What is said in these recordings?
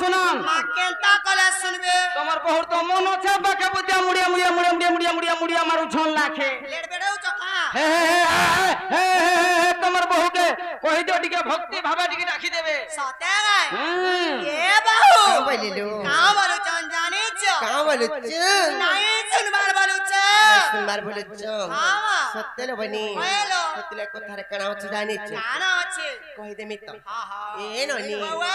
শুনান মা কেনতা কলে শুনবে তোমার বহুর তো মন আছে বাকে বুদিয়া মুড়িয়া মুড়িয়া মুড়িয়া মুড়িয়া মুড়িয়া মুড়িয়া মুড়িয়া মারু ঝন লাখে লেট বেড়েও চকা হে তোমার বহুকে কই দিও টিকে ভক্তি ভাবে টিকে রাখি দেবে সতে গায় হুম এ বাহু বলিলু কাও বলুচন জানিছ কাঁ বলুছ নাই শুনবার বলুছ সুন্দর বলুছ হ্যাঁ সত্যলে বনি কইলো সত্যলে কথারে কানা আছে জানিছ কান আছে কই দেমি তো হা হা এ ননি বাবা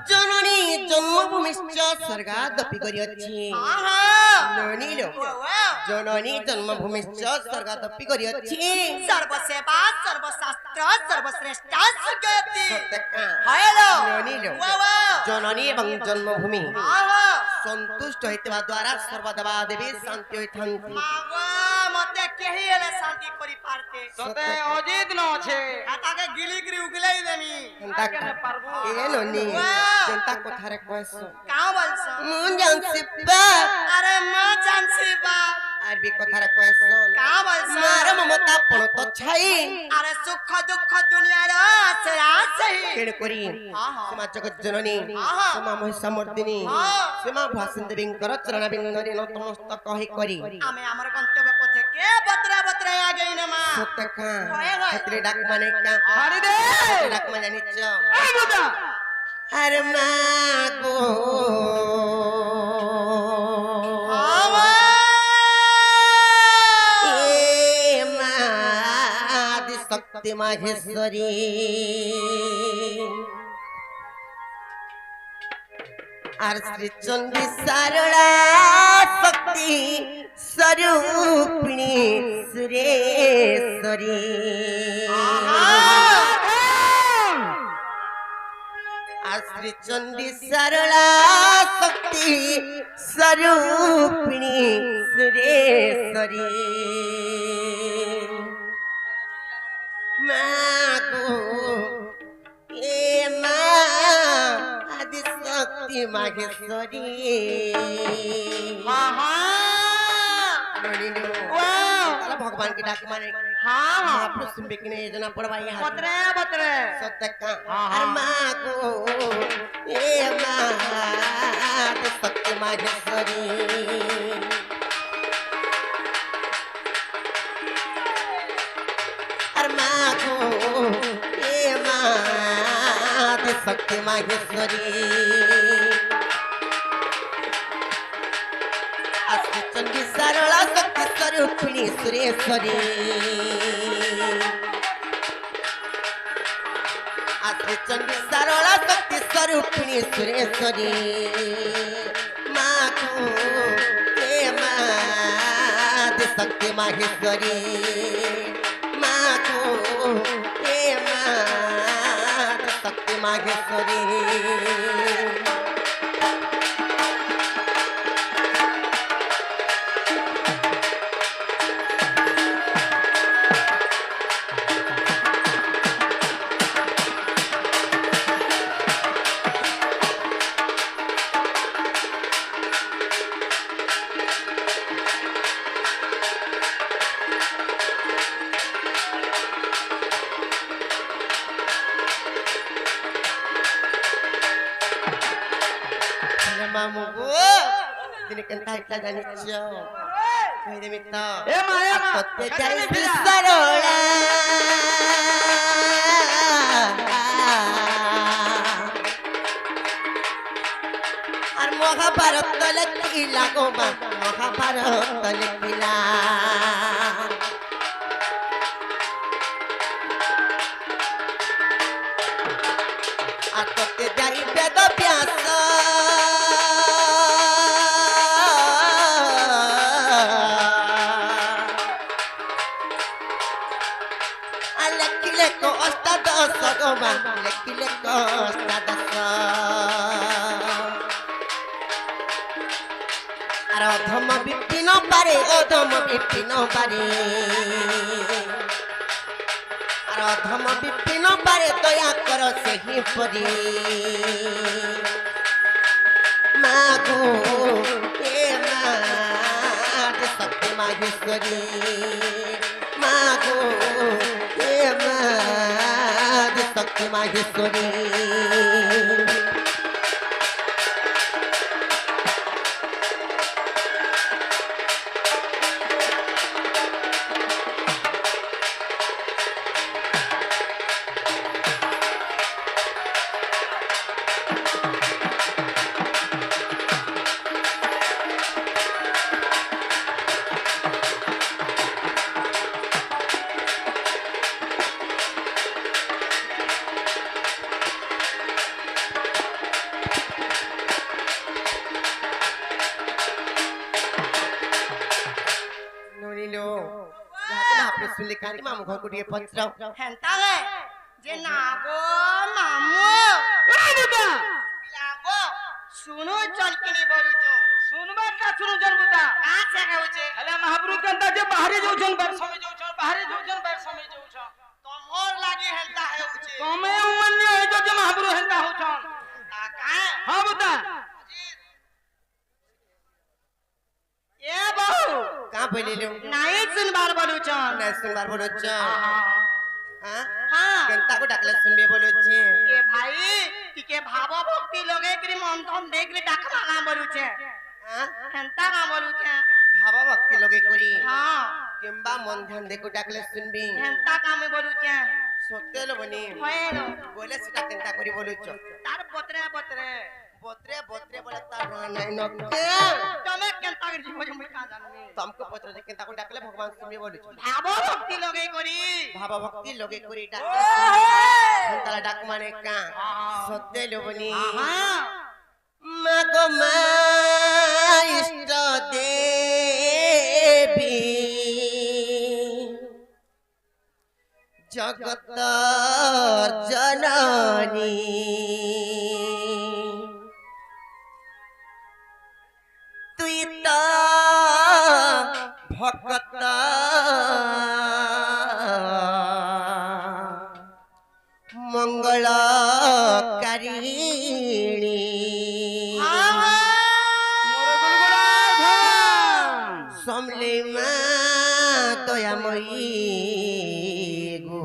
জননী জন্মভূমিশ্চ স্বর্গাদপি করিয়ছি হা হা ননিলো বাবা জননী জন্মভূমিশ্চ স্বর্গাদপি করিয়ছি সর্বসেবা সর্বশাস্ত্র সর্বশ্রেষ্ঠ সুগতি সত্যকা হয়লো ননিলো বাবা জননী এবং জন্মভূমি হা হা সন্তুষ্ট হইতেবা দ্বারা সর্বদেবা দেবী শান্তি হইথাନ୍ତି মাগো মতে কেহি এলে শান্তি করি পারতে সতে অজিত ন আছে তাকে গিলিগিরি উগলাই দেমি চিন্তা পারবো এ ননি বাহ! চিন্তা কথারে কইছ কাও বলছ মু জানছি বা আরে মা জানছি বা আরবি কথারে কইছ কাও বলছ মার মমতা পণ তো ছাই আরে সুখ দুঃখ দুনিয়ার আছে আছে কেণ করি হ্যাঁ, হ্যাঁ। সীমা জগৎ জননী হ্যাঁ। সীমা মহিষামর্দিনী হ্যাঁ। সীমা ভাসিন দেবীঙ্কর চরণ বিন্দরে নতমস্তক কহি করি আমি আমার গন্তব্য পথে কে বতরা বতরা আগেই না মা সত্যকা হয়, হয়। হাতরে ডাক মানে কা হারি দে ডাক মানে জানিছ এই বুদা আর মা গো এ মা আদি শক্তি মাহেশ্বরী আর শ্রী চণ্ডী সারলা শক্তি স্বরূপিণী সুরেশ্বরী আর শ্রী চণ্ডী সারলা শক্তি স্বরূপিণী সুরেশ্বরী মা গো এ মা আদি শক্তি মাহেশ্বরী আহা ওয়াও भगवान की डाक मारे हाँ महापुरुष सुनबे कि नहीं जना पड़वाई हाथ बतरे बतरे सत्यका हाँ, हर हाँ। माँ को ए माँ तो सत्य माहेश्वरी हर माँ को ए माँ तो सत्य माहेश्वरी अस्ति चंडी सरला शक्ति स्वरूपिणी सुरेश्वरी अस्ति चंडी सरला शक्ति स्वरूपिणी सुरेश्वरी माँ को हे माँ शक्ति माहेश्वरी माँ को हे माँ शक्ति Maheshwari Mamu go, dini kentai kita nicho. Kau ini minta. Emma Aku jadi bisarola. Ar Mahabharat lekila goma, Mahabharat lekila. Aku jadi beda biasa. Lekile ko ostadasa goma, lekile ko ostadasa. Ar odhom bipino pare, odhom bipino pare. Ar odhom bipino pare, daya karo sehi pari. Mago, e maad sakti maheshwari. Mago, e maad sakti maheshwari. ଖାଲି ମାମୁଁ ଘରକୁ ଟିକେ ପଚାର ହେନ୍ତା ରେ ଯେ ନା ଗো ମାମୁ ଲାଗୋ ଶୁଣୁ ଚଲକିନି ବୋଲୁଛ सुनबार का सुनु जनबुता କାଁ ସେ ହେଉଛେ हेले महाप्रभु केनता जे बाहरे जाउछन बार समय जाउछन बाहरे जाउछन बार समय जाउछन ତମର ଲାଗି ହେନ୍ତା ହେଉଛେ कमे उमन्य है जो जे महाप्रभु हेनता होछन ତା କାଁ हां बता ଏ ବହୁ କାଁ ବୋଲିଲୁ ନାଇଁ ଶୁନବାର ବୋଲୁଛ ନା ସୁନବାର ବୋଲୁଛ ହଁ ହଁ କେନ୍ତା କୁ ଡାକଲେ ସୁନବେ ବୋଲୁଛି ଏ ଭାଇ ଟିକେ ଭାବ ଭକ୍ତି ଲଗେଇକିରି ମନ ଧନ ଦେଇକିରି ଡାକବା କାଁ ବୋଲୁଛେ ହଁ ହେନ୍ତା କାଁ ବୋଲୁଛେ ଭାବ ଭକ୍ତି ଲଗେଇ କରି ହଁ କିମ୍ବା ମନ ଧ୍ୟାନ ଦେଖୁ ଡାକଲେ ସୁନବି ହେନ୍ତା କାମେ ବୋଲୁଛେ ସତ୍ୟ ବନି ହଏଲୋ ବୋଲେ ସେଟା କେନ୍ତା କରି ବୋଲୁଛ ତାର ବତରେ ବତରେ ବତ୍ରେ ବତ୍ରେ ବୋଲେ ତାର ନାଇଁ ନକେ ତମେ କେନ୍ତା କରି ଯିବ ଯେ ମୁଇ କାଁ ଜାନନି ତମକୁ ପତ୍ର ଯେ କେନ୍ତା କୁ ଡାକଲେ ଭଗବାନ ସୁନବେ ବୋଲୁଛ ଭାବ ଭକ୍ତି ଲଗେଇ କରି ଭାବ ଭକ୍ତି ଲଗେଇ କରି ଡାକଲେ ତାଲା ଡାକ ମାନେ କା ସତ୍ୟ ଲୋବନି ହଁ মাগো মা ইষ্ট দেবী জগত জননী তুই তো ভক্ত মঙ্গলকারিণী मोर गुलगुलाय धाम সমলে মা দয়াময়ী গো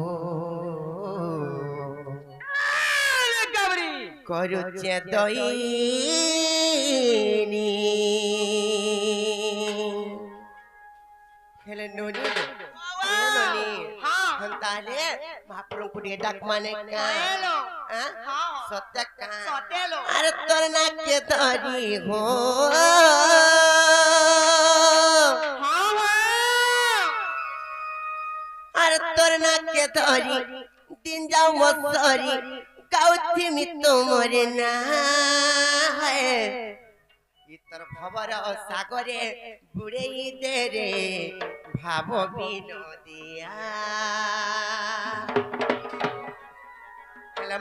अरे गबरी করুছে দইনি হেলে ননি ননি ହଁ হন্তালে মহাপ্রভু দিয়ে ডাক মানে কা হয়েলো হ্যাঁ ହଁ সত্য কা ସତେଲୋ আরে তোর নাকে ধরি হো ହଁ ହଁ আরে তোর নাকে ধরি দিন যাও মসরি গাউথি মি তোমরে না ইতর ভবর সাগরে বুড়েই দে রে ভাব বিনোদিয়া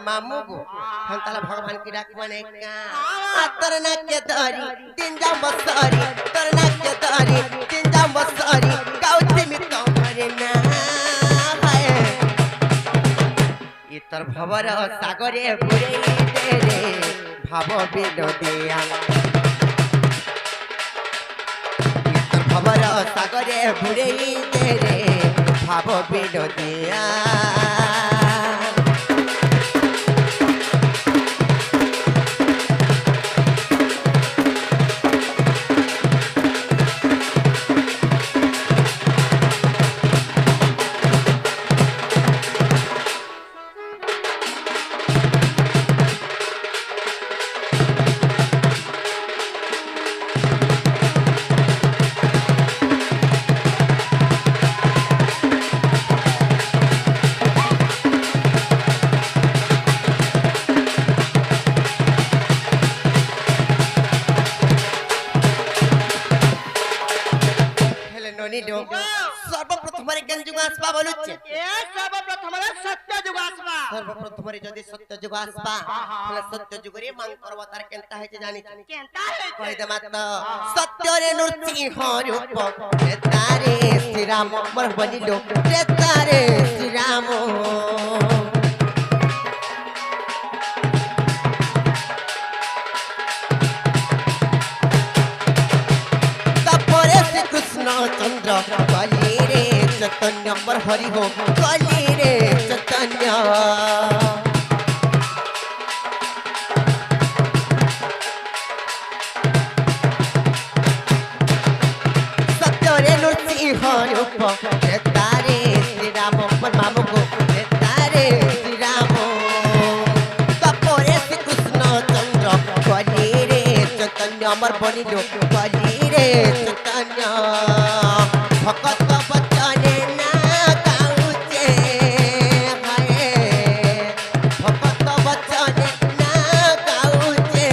मामू को हम ताला भगवान की डाक बने का तर ना के धरी दिन जा बसरी तर ना के धरी दिन जा बसरी गाउती में तो मरे ना हाय इतर भवर सागरे बुरे दे रे भाव बिनोदिया इतर भवर सागरे बुरे दे रे भाव बिनोदिया সর্বপ্রথমে জ্ঞান যুগ আসবা বলুচ্ছে ଏ ସର୍ବପ୍ରଥମରେ ସତ୍ୟ ଯୁଗ আসবা সর্বপ্রথমে যদি সত্য যুগ আসবা তাহলে সত্য যুগরে মাংকর অবতার কেনতা হইছে জানিছ କେନ୍ତା ହେଇଛେ কই দে মাত্র সত্যরে নৃসিংহ রূপ তারে শ্রীরাম মর বলিল তারে শ্রীরাম তারপরে শ্রীকৃষ্ণ চন্দ্র কলি রে চৈতন্য মর হরি হো কলি রে চৈতন্য সত্যরে নৃসিংহ রূপ তারে শ্রীরাম মর মামুক তারে শ্রীরাম তারপরে শ্রীকৃষ্ণ চন্দ্র কলি রে চৈতন্য মর বলিল কলি রে চৈতন্য ভকত বচনে না গাউছে হায় ভকত বচনে না গাউছে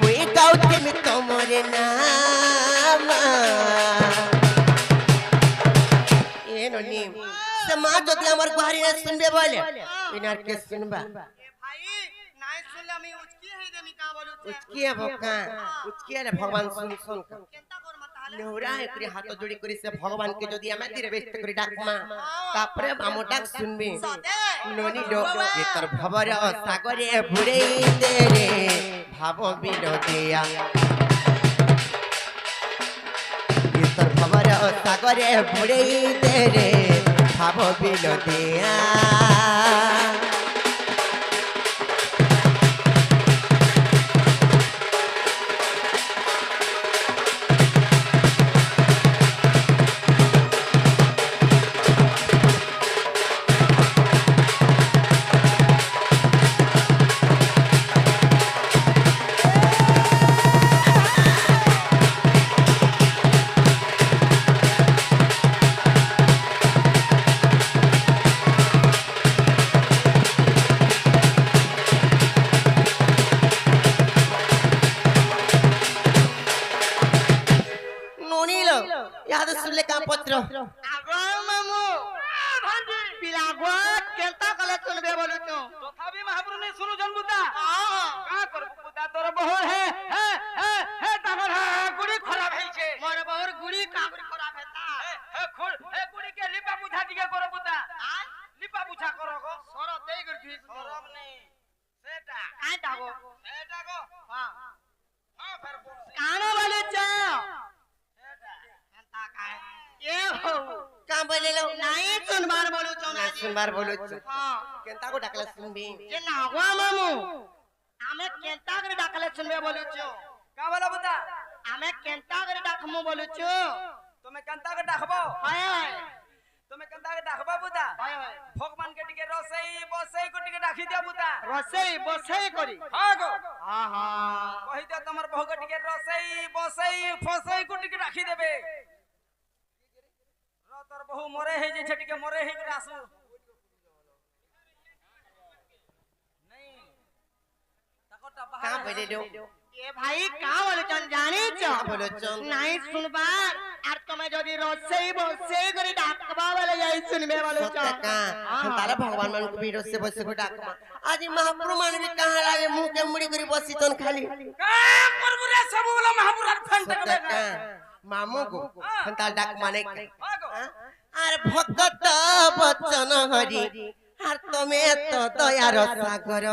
মুই গাউছে মি তোমরে নাম এ ননি যদি আমার গুহারি না শুনবে বলে ইনার কে শুনবা এ ভাই নাই শুনলে আমি উচকি হই দেমি কা বলুছে উচকি হব কা উচকি হলে ভগবান শুন শুন কেনতা করমা তাহলে নেউরা একরি হাত জোড়ি করি সে ভগবান কে যদি আমি ধীরে ব্যস্ত করি ডাকমা তারপরে আমো ডাক শুনবে সদে ননি ডো এ তোর ভবর সাগরে বুড়েই দে রে ভাব বিনোদিয়া এ তোর ভবর সাগরে বুড়েই দে রে ভাব বিনোদিয়া याद सुनले का पत्र আগো মামু পিলা গো কেনতা কলে শুনবে বলুছো তথাপি মহাপ্রভু নে শুনু জন বুদা হ্যাঁ কা করব বুদা তোর বহু হে হে তাকর গুড়ি খারাপ হইছে মোর বহুর গুড়ি কাগরি খরাব হেতা হে গুড়ি কে লিপা বুঝা দিকে করো বুদা আই লিপা বুঝা করো গো সর দেই গরি সরব নেই সেটা আই দাগো এটা গো হ্যাঁ হ্যাঁ ফের বলছি কানো বলুছো এটা কেনতা কায় এ হো का बोले लो নাই শুনবার বলুছো না सुनबार बोलो হ্যাঁ केनता को डाकला सुनबी যে না গো মামু আমি কেনতা করে ডাকলে শুনবে বলুছো কা বলো বুদা আমি কেনতা করে ডাকমু বলুছো তুমি কেনতা কে ডাকবো হয় হয় তুমি কেনতা কে ডাকবা বুদা হয় হয় ভগবান কে টিকে রসেই বসেই কো টিকে ডাকি দিয়া বুদা রসেই বসেই করি হ্যাঁ গো আহা কহি দিয়া তোমার বহু কে টিকে রসেই বসেই ফসেই কো টিকে রাখি দেবে তোর বহু মরে হই যে টিকে মরে হই করে আসু नहीं তাকটা का বাহার बोले लो এ ভাই কা বলছন জানিছ का बोलो चल নাই শুনবার আর তুমি যদি রসেই বসেই করে ডাকবা বলে যাই শুনবে বলছ का तारा भगवान मन को भी से बसे को डाकमा आज महाप्रभु मान भी कहां लागे मुंह के मुड़ी करी बसी तन खाली কা করবু রে সব বলা মহাপুর আর ফেন্ট का मामू को हंता डाक माने হ্যাঁ গো আর ভগত বচন হরি আর তুমি তো দয়ার সাগর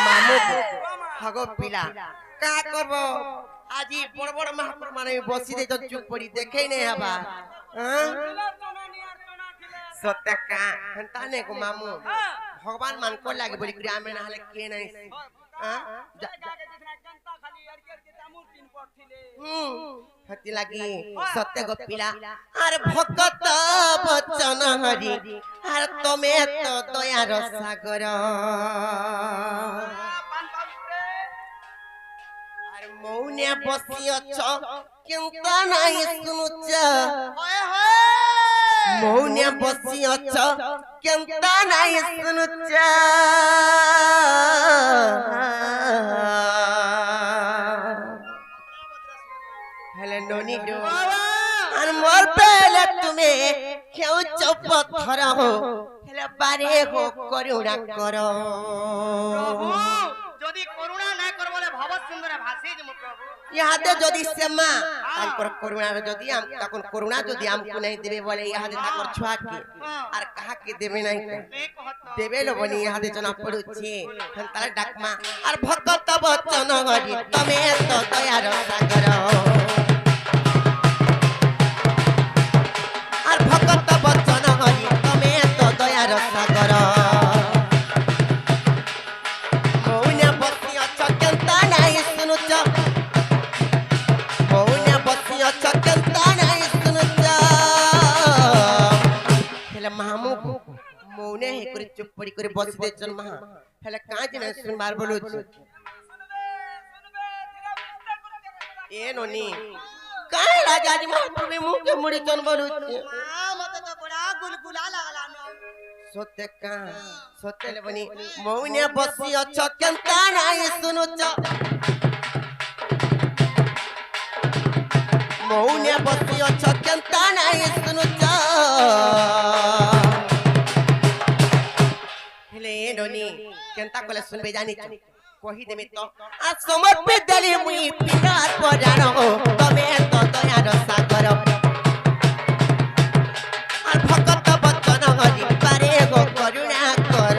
মামু হগো পিলা কা করব আজি বড় বড় মহাপুর মানে বসি দে তো চুপ পড়ি দেখেই নাই হবা সত্য কা হন্তা নে গো মামু ভগবান মান को लागे बोली कि आमे ना हले के नहीं हती लगी सत्य गोपिला आर भगत बचन हरि आर तमे तो दयार सागर आर मौने बसी अछ किंतु नाही सुनुच হয় হয় मौने बसी अछ किंतु नाही सुनुच हेले नोनी डो আর মোর পেলে তুমি কেউ চপথর হো হেলে বারে হো করুণা করো প্রভু যদি করুণা না করবলে ভব সুন্দর ভাসি যে প্রভু ইহাদে যদি সেমা তারপর করুণা যদি আম তখন করুণা যদি আমকু নাই দেবে বলে ইহাদে তাকর ছুয়াকে আর কাহাকে দেবে নাই এক হত দেবে লো বনি ইহাদে জনা পড়ুছি তার ডাকমা আর ভগত বচন হরি তুমি তো দয়ার সাগর আর ভগত বচন হরি তুমি তো দয়ার সাগর মৌনে বসি অছ কেনতা নাই শুনুছ মৌনে বসি অছ কেনতা নাই শুনুছ হেলে মামু মৌনে হে করে চুপ পড়ি করে বসি দেছন মা হেলে কাজ না শুনবার বলুছ এ ননি কাই রাজা জি মহাপ্রভু মুখে মুড়ি চন বলুছ মা মতে তো বড়া গুলগুলা লাগলা ন সত্য কা সত্য বনি মৌনে বসি অছ কেনতা নাই শুনুছ মৌনে বসি অছ কেন্তা নাই শুনুছ হেলে ননি কেন্তা কলে শুনবে জানি কহি দেমি তো আ সমর্পি দেলি মুই পিরাত পরাণ তুমি তো দয়ার সাগর আর ভকত বচন হরি পারে গো করুণা কর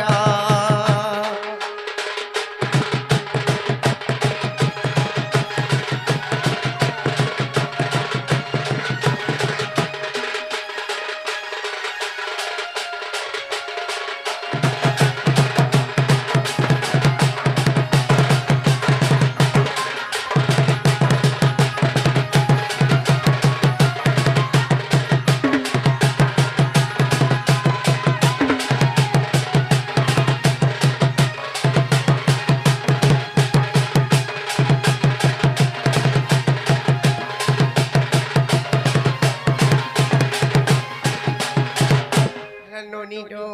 ননিডো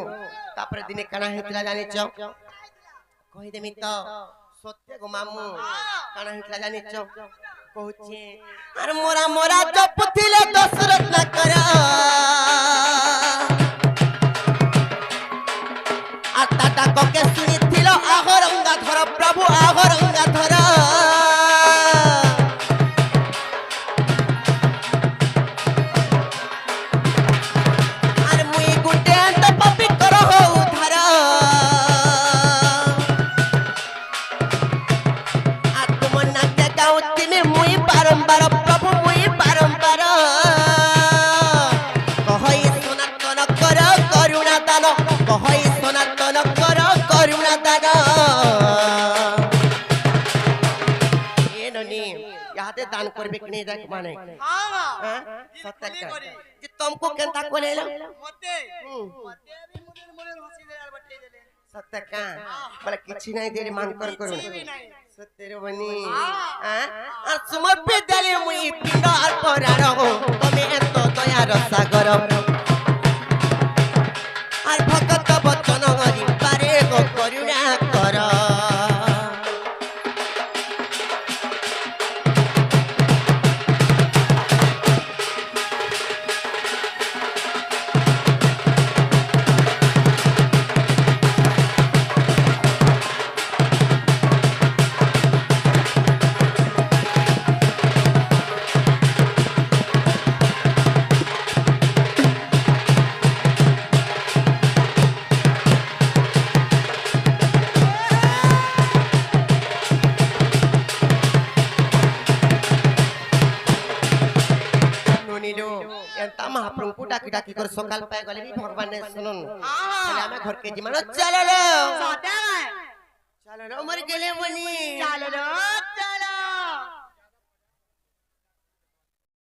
তারপরে দিনে কানা হেতলা জানিছ কহি দেমি তো সত্য গো মামু কানা হেতলা জানিছ কହୁছে আর মোরা মোরা জপুଥିଲେ দশরথ না কর আর তাটা ককে শুনিছিল আহরঙ্গা ধর প্রভু আহরঙ্গা ধর दान करबे कि नहीं देख माने हां सत्य कि तुमको केंता कोलेला मते मते भी मुरे हसी दे यार बट्टे देले सत्य का बोले किछि नहीं देले मान कर करू सत्य रे बनी हां और समर्पित देले मुई पिंडार परार हो तमे तो दयार सागर আর ভকত বচন হরি পারে গো করুণা কর महाप्रभु डाकी डाकी कर सकाल पाए गले भी भगवान ने सुनन चले हमें घर के जीवन चलो लो चलो लो मर गेले बनी चलो लो